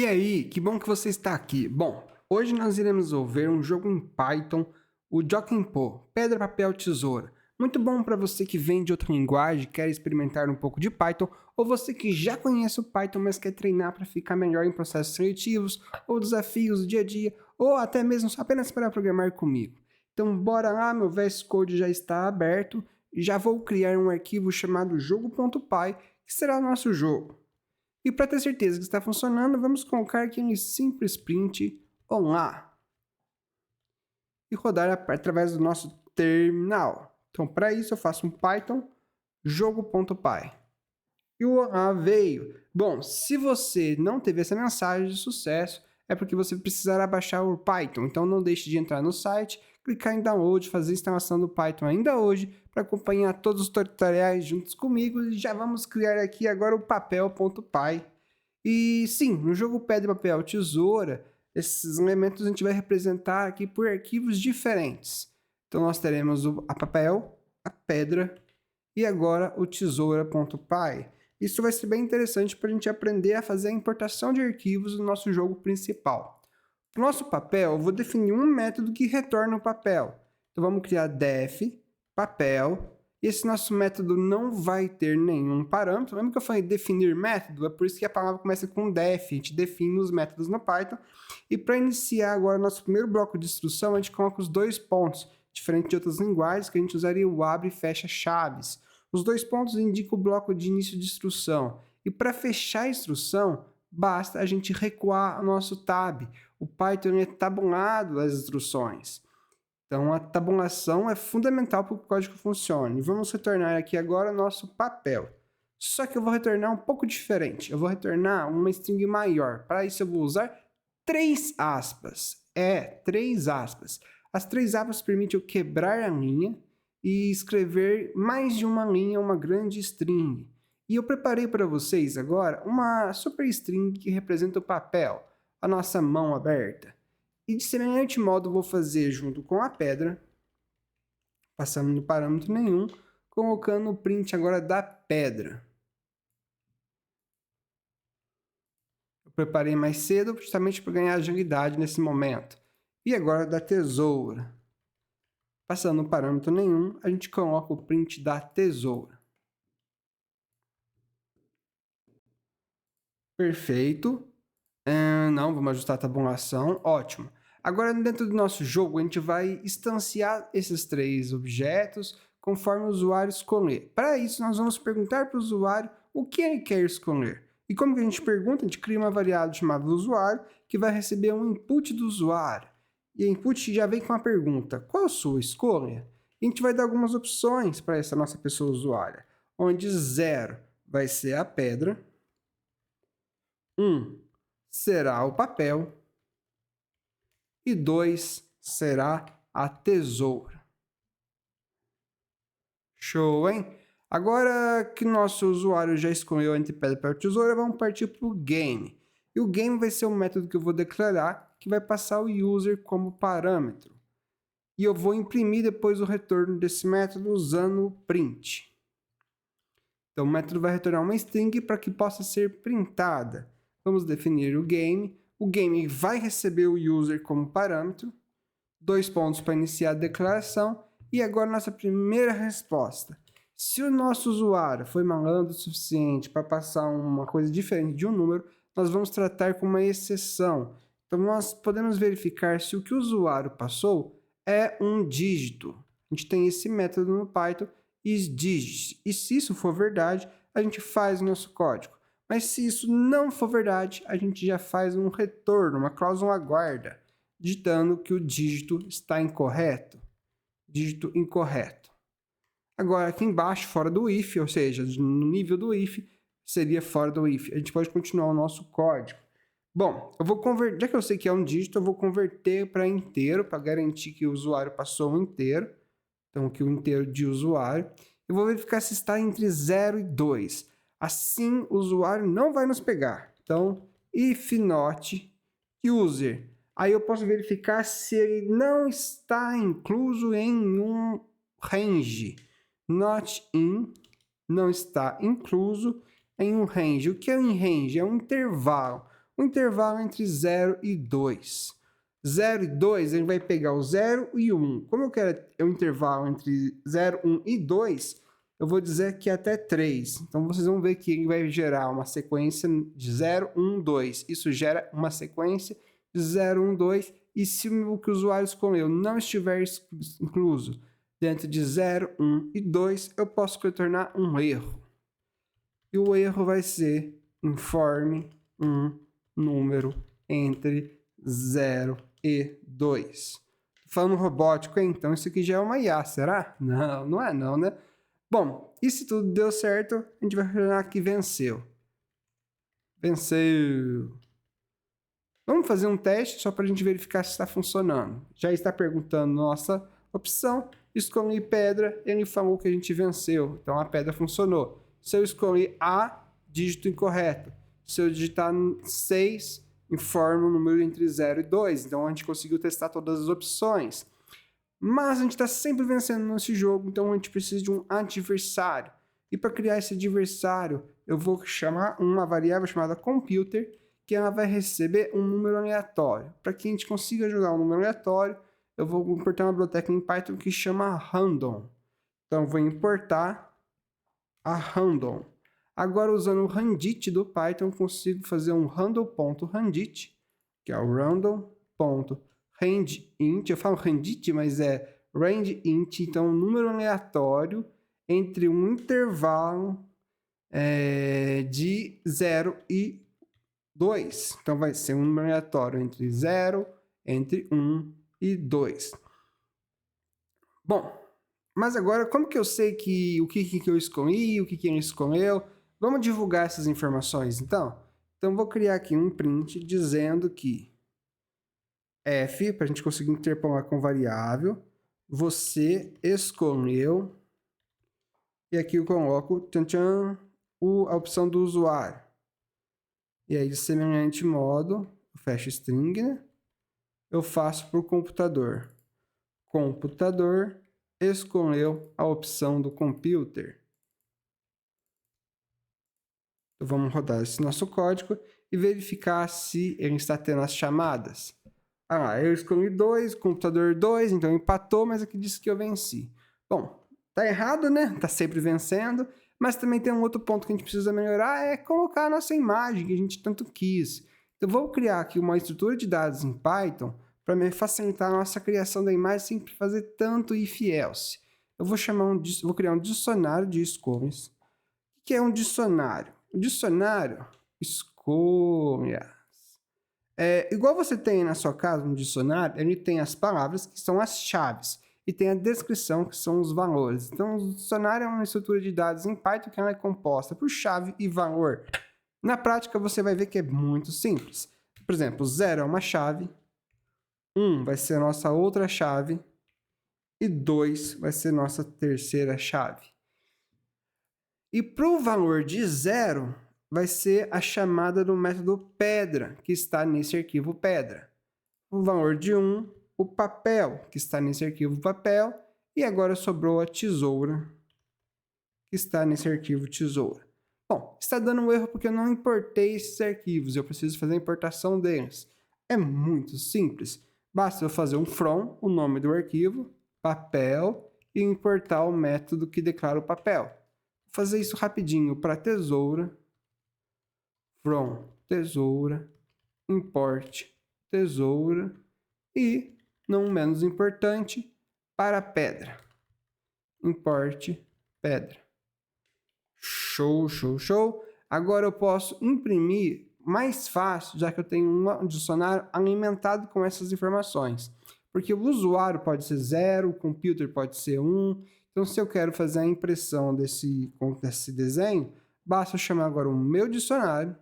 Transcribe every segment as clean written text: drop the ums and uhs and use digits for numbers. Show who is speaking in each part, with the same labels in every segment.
Speaker 1: E aí, que bom que você está aqui. Bom, hoje nós iremos ver um jogo em Python, o Jokinpo, Pedra, Papel, Tesoura. Muito bom para você que vem de outra linguagem, quer experimentar um pouco de Python, ou você que já conhece o Python, mas quer treinar para ficar melhor em processos seletivos, ou desafios do dia a dia, ou até mesmo só apenas para programar comigo. Então bora lá, meu VS Code já está aberto, e já vou criar um arquivo chamado jogo.py, que será o nosso jogo. E para ter certeza que está funcionando, vamos colocar aqui em simples print olá e rodar através do nosso terminal. Então, para isso eu faço um Python jogo.py. E o olá veio. Bom, se você não teve essa mensagem de sucesso, é porque você precisará baixar o Python. Então não deixe de entrar no site, clicar em download, fazer a instalação do Python ainda hoje, para acompanhar todos os tutoriais juntos comigo. E já vamos criar aqui agora o papel.py. E sim, no jogo Pedra, Papel, Tesoura, esses elementos a gente vai representar aqui por arquivos diferentes. Então nós teremos a papel, a pedra e agora o tesoura.py. Isso vai ser bem interessante para a gente aprender a fazer a importação de arquivos no nosso jogo principal. Para o nosso papel, eu vou definir um método que retorna o papel. Então vamos criar def, papel. Esse nosso método não vai ter nenhum parâmetro. Lembra que eu falei definir método? É por isso que a palavra começa com def. A gente define os métodos no Python. E para iniciar agora nosso primeiro bloco de instrução, a gente coloca os dois pontos. Diferente de outras linguagens, que a gente usaria o abre e fecha chaves. Os dois pontos indicam o bloco de início de instrução. E para fechar a instrução, basta a gente recuar o nosso tab. O Python é tabulado as instruções. Então, a tabulação é fundamental para que o código funcione. Vamos retornar aqui agora o nosso papel. Só que eu vou retornar um pouco diferente. Eu vou retornar uma string maior. Para isso, eu vou usar 3 aspas. 3 aspas. As 3 aspas permitem eu quebrar a linha e escrever mais de uma linha, uma grande string. E eu preparei para vocês agora uma superstring que representa o papel, a nossa mão aberta. E de semelhante modo vou fazer junto com a pedra, passando no parâmetro nenhum, colocando o print agora da pedra. Eu preparei mais cedo justamente para ganhar agilidade nesse momento. E agora da tesoura. Passando no parâmetro nenhum, a gente coloca o print da tesoura. Perfeito. Não, vamos ajustar a tabulação. Ótimo. Agora, dentro do nosso jogo, a gente vai instanciar esses 3 objetos conforme o usuário escolher. Para isso, nós vamos perguntar para o usuário o que ele quer escolher. E como que a gente pergunta? A gente cria uma variável chamada usuário que vai receber um input do usuário. E o input já vem com a pergunta, qual a sua escolha? E a gente vai dar algumas opções para essa nossa pessoa usuária, onde 0 vai ser a pedra, 1 será o papel e 2 será a tesoura. Show, hein? Agora que nosso usuário já escolheu entre pedra, papel e tesoura, vamos partir para o game. E o game vai ser o método que eu vou declarar, que vai passar o user como parâmetro. E eu vou imprimir depois o retorno desse método usando o print. Então o método vai retornar uma string para que possa ser printada. Vamos definir o game. O game vai receber o user como parâmetro. 2 pontos para iniciar a declaração. E agora nossa primeira resposta. Se o nosso usuário foi malandro o suficiente para passar uma coisa diferente de um número, nós vamos tratar como uma exceção. Então nós podemos verificar se o que o usuário passou é um dígito. A gente tem esse método no Python, isDigit. E se isso for verdade, a gente faz o nosso código. Mas se isso não for verdade, a gente já faz um retorno, uma cláusula guarda, digitando que o dígito está incorreto. Dígito incorreto. Agora, aqui embaixo, fora do if, ou seja, no nível do if, seria fora do if. A gente pode continuar o nosso código. Bom, eu vou converter, já que eu sei que é um dígito, eu vou converter para inteiro, para garantir que o usuário passou um inteiro. Então, aqui o inteiro de usuário. Eu vou verificar se está entre 0 e 2. Assim, o usuário não vai nos pegar. Então, if not user. Aí eu posso verificar se ele não está incluso em um range. Not in não está incluso em um range. O que é um range? É um intervalo. o intervalo entre 0 e 2. 0 e 2, ele vai pegar o 0 e o 1. Como eu quero o intervalo entre 0, 1 e 2, eu vou dizer que até 3. Então, vocês vão ver que ele vai gerar uma sequência de 0, 1, 2. Isso gera uma sequência de 0, 1, 2. E se o que o usuário escolheu não estiver incluso dentro de 0, 1 e 2, eu posso retornar um erro. E o erro vai ser informe um número entre 0 e 2. Falando robótico, então isso aqui já é uma IA, será? Não, não é não, né? Bom, e se tudo deu certo, a gente vai retornar que venceu. Venceu. Vamos fazer um teste só para a gente verificar se está funcionando. Já está perguntando nossa opção. Escolhi pedra, ele falou que a gente venceu. Então a pedra funcionou. Se eu escolher A, dígito incorreto. Se eu digitar 6, informa o número entre 0 e 2. Então a gente conseguiu testar todas as opções. Mas a gente está sempre vencendo nesse jogo, então a gente precisa de um adversário. E para criar esse adversário, eu vou chamar uma variável chamada computer, que ela vai receber um número aleatório. Para que a gente consiga jogar um número aleatório, eu vou importar uma biblioteca em Python que chama random. Então eu vou importar a random. Agora, usando o randit do Python, eu consigo fazer um random.randit, que é o random.rangeInt. Eu falo randit, mas é rangeInt, então um número aleatório entre um intervalo de 0 e 2. Então vai ser um número aleatório entre 0, entre 1 e 2. Bom, mas agora como que eu sei o que eu escolhi, o que ele escolheu? Vamos divulgar essas informações, então? Então, vou criar aqui um print dizendo que f, para a gente conseguir interpolar com variável, você escolheu, e aqui eu coloco tchan, a opção do usuário. E aí, de semelhante modo, eu fecho string, né? Eu faço para o computador. Computador escolheu a opção do computer. Então, vamos rodar esse nosso código e verificar se ele está tendo as chamadas. Ah lá, eu escolhi 2, computador 2, então empatou, mas aqui disse que eu venci. Bom, tá errado, né? Tá sempre vencendo, mas também tem um outro ponto que a gente precisa melhorar, é colocar a nossa imagem que a gente tanto quis. Então, vou criar aqui uma estrutura de dados em Python para me facilitar a nossa criação da imagem sem fazer tanto if-else. Eu vou criar um dicionário de escolhas. O que é um dicionário? O dicionário, escolhas. Igual você tem na sua casa um dicionário, ele tem as palavras, que são as chaves, e tem a descrição, que são os valores. Então, o dicionário é uma estrutura de dados em Python que ela é composta por chave e valor. Na prática, você vai ver que é muito simples. Por exemplo, 0 é uma chave, 1 vai ser a nossa outra chave, e 2 vai ser nossa terceira chave. E para o valor de 0, vai ser a chamada do método pedra, que está nesse arquivo pedra. O valor de 1, o papel, que está nesse arquivo papel. E agora sobrou a tesoura, que está nesse arquivo tesoura. Bom, está dando um erro porque eu não importei esses arquivos. Eu preciso fazer a importação deles. É muito simples. Basta eu fazer um from, o nome do arquivo, papel, e importar o método que declara o papel. Fazer isso rapidinho para tesoura, from tesoura, import tesoura e, não menos importante, para pedra, import pedra. Show, show, show. Agora eu posso imprimir mais fácil, já que eu tenho um dicionário alimentado com essas informações. Porque o usuário pode ser 0, o computer pode ser 1. Então, se eu quero fazer a impressão desse desenho, basta eu chamar agora o meu dicionário.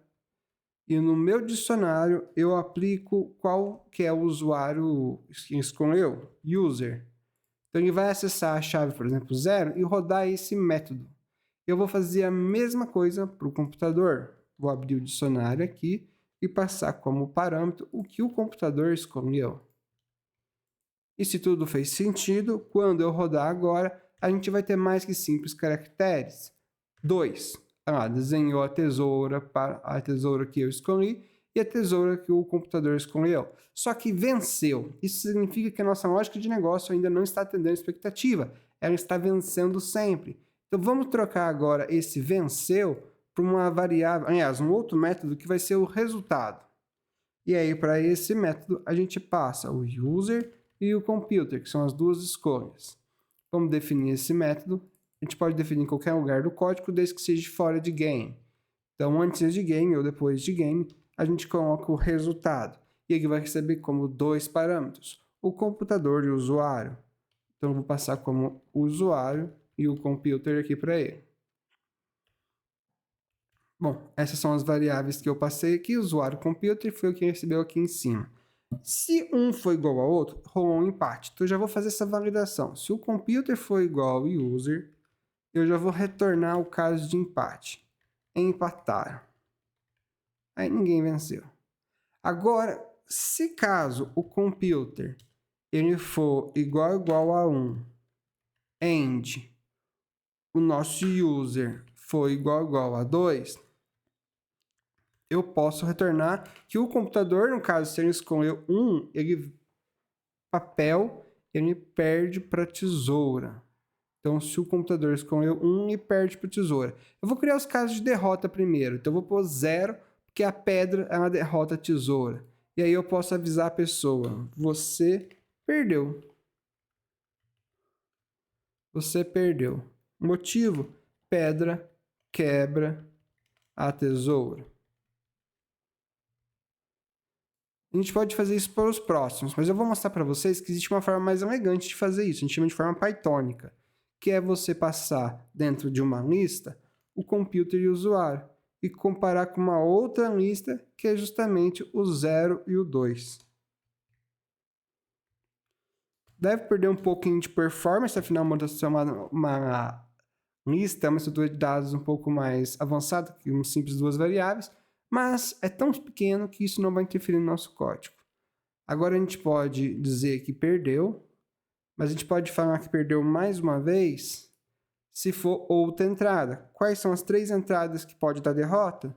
Speaker 1: E no meu dicionário, eu aplico qual que é o usuário que escolheu, user. Então, ele vai acessar a chave, por exemplo, 0 e rodar esse método. Eu vou fazer a mesma coisa para o computador. Vou abrir o dicionário aqui e passar como parâmetro o que o computador escolheu. E se tudo fez sentido, quando eu rodar agora, a gente vai ter mais que simples caracteres. 2. Desenhou a tesoura que eu escolhi e a tesoura que o computador escolheu. Só que venceu. Isso significa que a nossa lógica de negócio ainda não está atendendo a expectativa. Ela está vencendo sempre. Então vamos trocar agora esse venceu para uma variável, aliás, um outro método que vai ser o resultado. E aí, para esse método, a gente passa o user e o computer, que são as duas escolhas. Vamos definir esse método. A gente pode definir em qualquer lugar do código, desde que seja fora de game. Então, antes de game ou depois de game, a gente coloca o resultado. E ele vai receber como 2 parâmetros, o computador e o usuário. Então, eu vou passar como usuário e o computer aqui para ele. Bom, essas são as variáveis que eu passei aqui, usuário, computer, foi o que recebeu aqui em cima. Se um for igual ao outro, rolou um empate. Então, eu já vou fazer essa validação. Se o computer for igual ao user, eu já vou retornar o caso de empate. Empataram. Aí ninguém venceu. Agora, se caso o computer ele for igual a 1, and o nosso user for igual a 2, eu posso retornar que o computador, no caso, se ele escolheu 1, papel, ele perde para tesoura. Então, se o computador escolheu 1, ele perde para tesoura. Eu vou criar os casos de derrota primeiro. Então, eu vou pôr 0, porque a pedra ela derrota a tesoura. E aí eu posso avisar a pessoa, você perdeu. Você perdeu. Motivo, pedra quebra a tesoura. A gente pode fazer isso para os próximos, mas eu vou mostrar para vocês que existe uma forma mais elegante de fazer isso. A gente chama de forma pythônica, que é você passar dentro de uma lista o computer e o usuário e comparar com uma outra lista que é justamente o 0 e o 2. Deve perder um pouquinho de performance, afinal uma lista é uma estrutura de dados um pouco mais avançada que um simples duas variáveis, mas é tão pequeno que isso não vai interferir no nosso código. Agora a gente pode dizer que perdeu, mas a gente pode falar que perdeu mais uma vez se for outra entrada. Quais são as 3 entradas que pode dar derrota?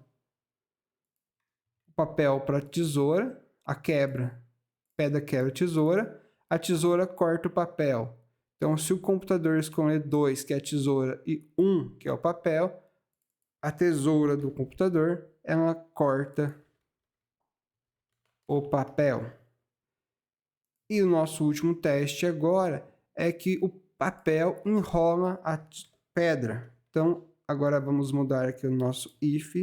Speaker 1: O papel para tesoura, a quebra, pedra quebra tesoura, a tesoura corta o papel. Então, se o computador escolher 2, que é a tesoura, e 1, que é o papel, a tesoura do computador, ela corta o papel. E o nosso último teste agora é que o papel enrola a pedra. Então, agora vamos mudar aqui o nosso if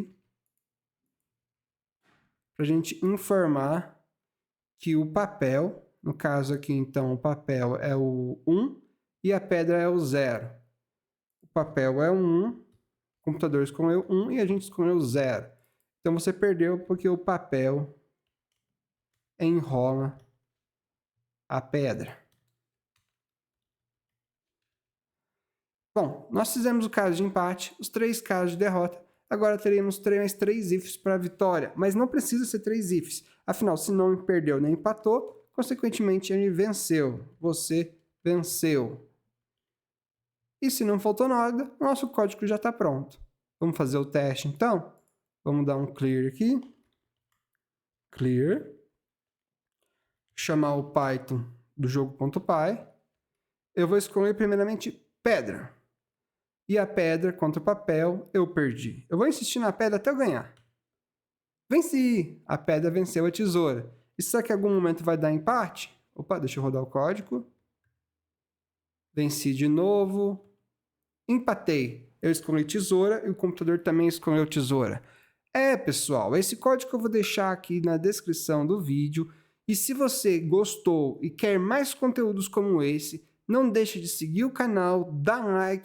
Speaker 1: para a gente informar que o papel, no caso aqui então o papel é o 1 e a pedra é o 0. O papel é o 1, o computador escolheu 1 e a gente escolheu 0. Então você perdeu porque o papel enrola a pedra. Bom, nós fizemos o caso de empate, os 3 casos de derrota. Agora teremos mais 3 ifs para a vitória, mas não precisa ser 3 ifs. Afinal, se não perdeu nem empatou, consequentemente ele venceu. Você venceu. E se não faltou nada, o nosso código já está pronto. Vamos fazer o teste então? Vamos dar um clear aqui. Clear. Chamar o Python do jogo.py. Eu vou escolher primeiramente pedra. E a pedra contra o papel, eu perdi. Eu vou insistir na pedra até eu ganhar. Venci! A pedra venceu a tesoura. E será que em algum momento vai dar empate? Opa, deixa eu rodar o código. Venci de novo. Empatei. Eu escolhi tesoura e o computador também escolheu tesoura. Pessoal, esse código eu vou deixar aqui na descrição do vídeo. E se você gostou e quer mais conteúdos como esse, não deixe de seguir o canal, dar like